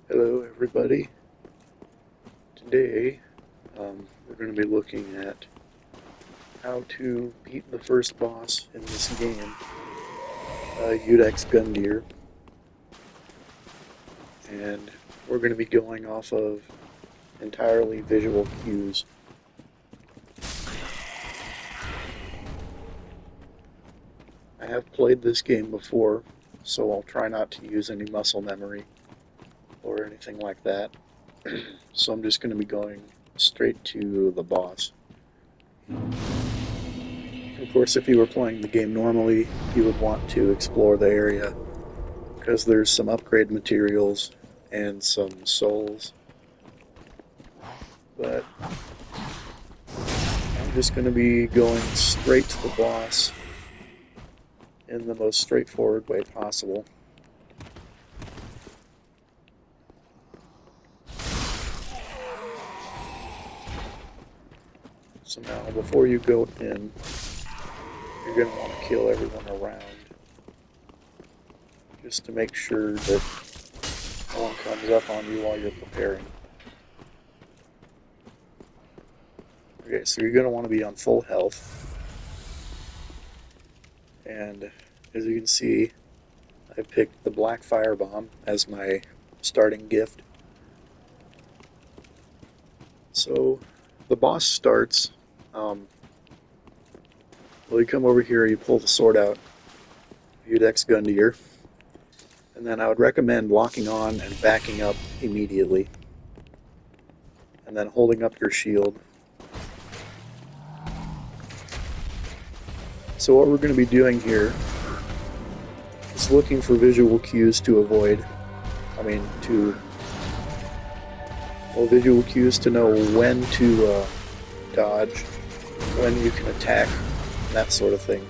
Hello everybody. Today we're going to be looking at how to beat the first boss in this game, Iudex Gundyr, and we're going to be going off of entirely visual cues. I have played this game before, so I'll try not to use any muscle memory or anything like that. So I'm just going to be going straight to the boss. Of course, if you were playing the game normally, you would want to explore the area because there's some upgrade materials and some souls. But I'm just going to be going straight to the boss in the most straightforward way possible. So now, before you go in, you're going to want to kill everyone around, just to make sure that no one comes up on you while you're preparing. Okay, so you're going to want to be on full health. And as you can see, I picked the Black Firebomb as my starting gift. So the boss starts, well, you come over here, you pull the sword out, Iudex Gundyr, and then I would recommend locking on and backing up immediately, and then holding up your shield. So what we're going to be doing here is looking for visual cues to avoid. Visual cues to know when to dodge, when you can attack, that sort of thing.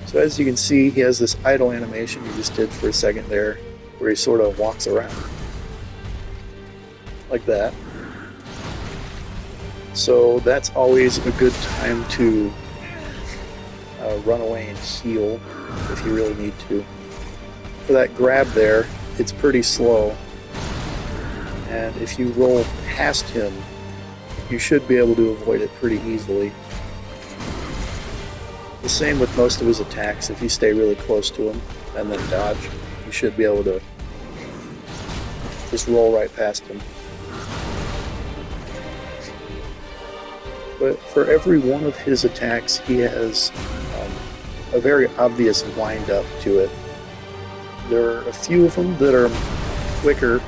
So as you can see, he has this idle animation he just did for a second there, where he sort of walks around. Like that. So that's always a good time to run away and heal if you really need to. For that grab there, it's pretty slow, and if you roll past him, you should be able to avoid it pretty easily. The same with most of his attacks. If you stay really close to him and then dodge, you should be able to just roll right past him. But for every one of his attacks, he has a very obvious wind-up to it. There are a few of them that are quicker,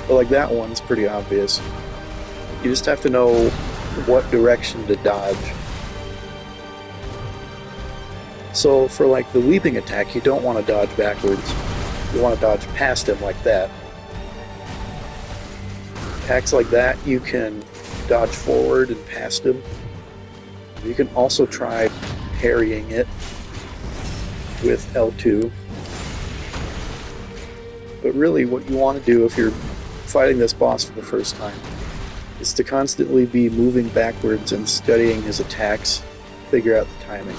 but like that one's pretty obvious. You just have to know what direction to dodge. So for like the leaping attack, you don't want to dodge backwards. You want to dodge past him like that. Attacks like that, you can dodge forward and past him. You can also try parrying it with L2. But really what you want to do if you're fighting this boss for the first time is to constantly be moving backwards and studying his attacks, figure out the timing.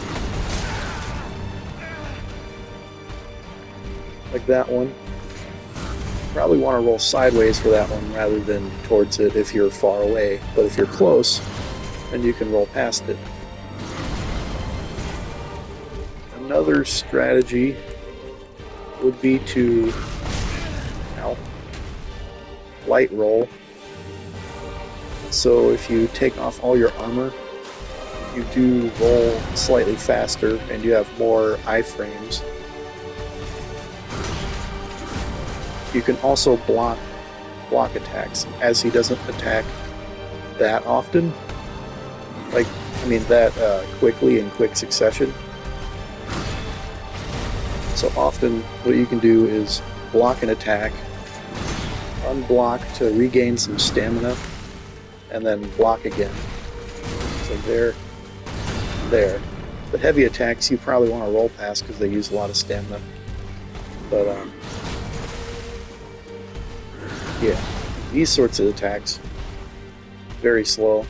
Like that one. Probably want to roll sideways for that one rather than towards it if you're far away, but if you're close, then you can roll past it. Another strategy would be to light roll. So if you take off all your armor, you do roll slightly faster and you have more iframes. You can also block attacks, as he doesn't attack that often. That quickly in quick succession. So often what you can do is block an attack, unblock to regain some stamina, and then block again. So there. The heavy attacks you probably want to roll past because they use a lot of stamina. But yeah, these sorts of attacks, very slow.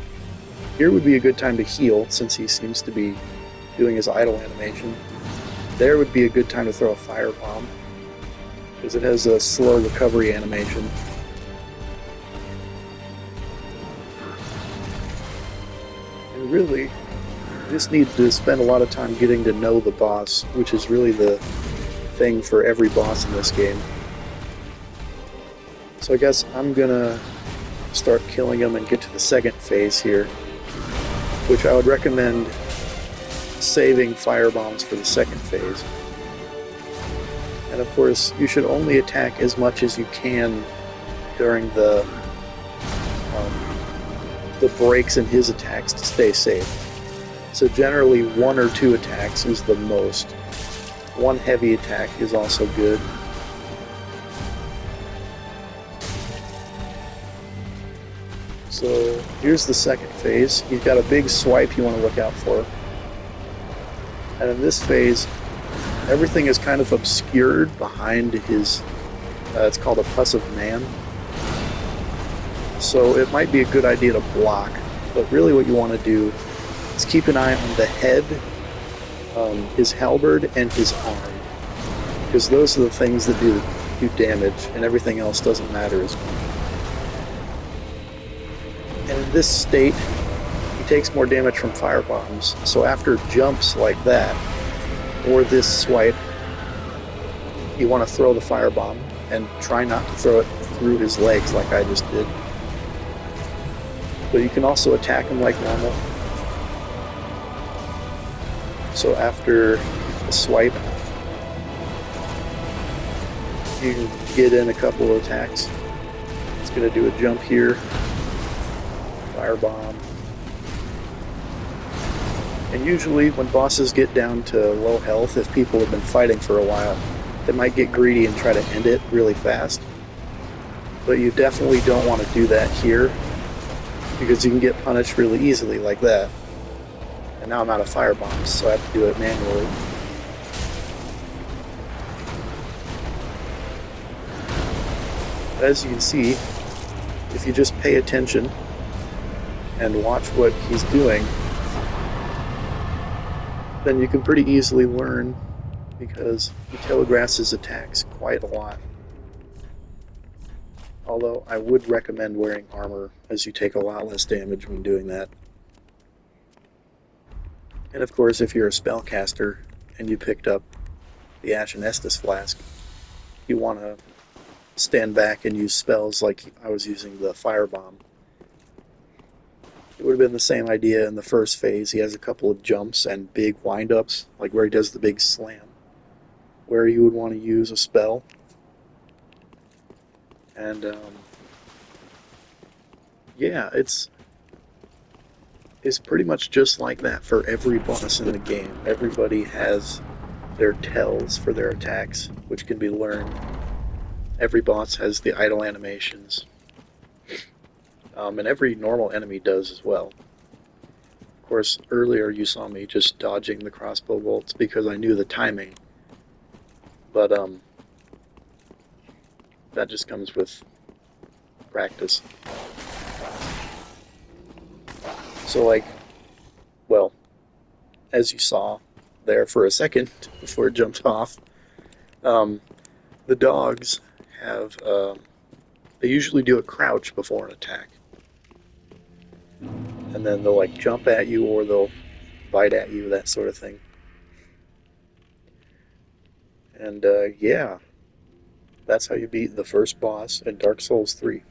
Here would be a good time to heal, since he seems to be doing his idle animation. There would be a good time to throw a firebomb. because it has a slow recovery animation. And really, you just need to spend a lot of time getting to know the boss, which is really the thing for every boss in this game. So I guess I'm gonna start killing them and get to the second phase here, which I would recommend saving fire bombs for the second phase. And of course, you should only attack as much as you can during the breaks in his attacks to stay safe. So generally 1 or 2 attacks is the most. 1 heavy attack is also good. So here's the second phase. He's got a big swipe you want to look out for. And in this phase, everything is kind of obscured behind his, it's called a pus of man. So it might be a good idea to block, but really what you want to do is keep an eye on the head, his halberd, and his arm. Because those are the things that do damage, and everything else doesn't matter as much. And in this state, he takes more damage from fire bombs, so after jumps like that, or this swipe, you want to throw the fire bomb, and try not to throw it through his legs like I just did. But you can also attack him like normal. So after a swipe, you can get in a couple of attacks. It's going to do a jump here, fire bomb. And usually when bosses get down to low health, if people have been fighting for a while, they might get greedy and try to end it really fast. But you definitely don't want to do that here, because you can get punished really easily like that. And now I'm out of fire bombs, so I have to do it manually. But as you can see, if you just pay attention and watch what he's doing, then you can pretty easily learn, because he telegraphs his attacks quite a lot. Although I would recommend wearing armor, as you take a lot less damage when doing that. And of course, if you're a spellcaster and you picked up the Ashen Estus Flask, you want to stand back and use spells like I was using the Firebomb. It would have been the same idea in the first phase. He has a couple of jumps and big wind-ups, like where he does the big slam, where you would want to use a spell. And yeah, it's pretty much just like that for every boss in the game. Everybody has their tells for their attacks, which can be learned. Every boss has the idle animations. And every normal enemy does as well. Of course, earlier you saw me just dodging the crossbow bolts because I knew the timing. But that just comes with practice. So like, well, as you saw there for a second before it jumped off, the dogs have, they usually do a crouch before an attack. And then they'll like jump at you or they'll bite at you, that sort of thing. And yeah, that's how you beat the first boss in Dark Souls 3.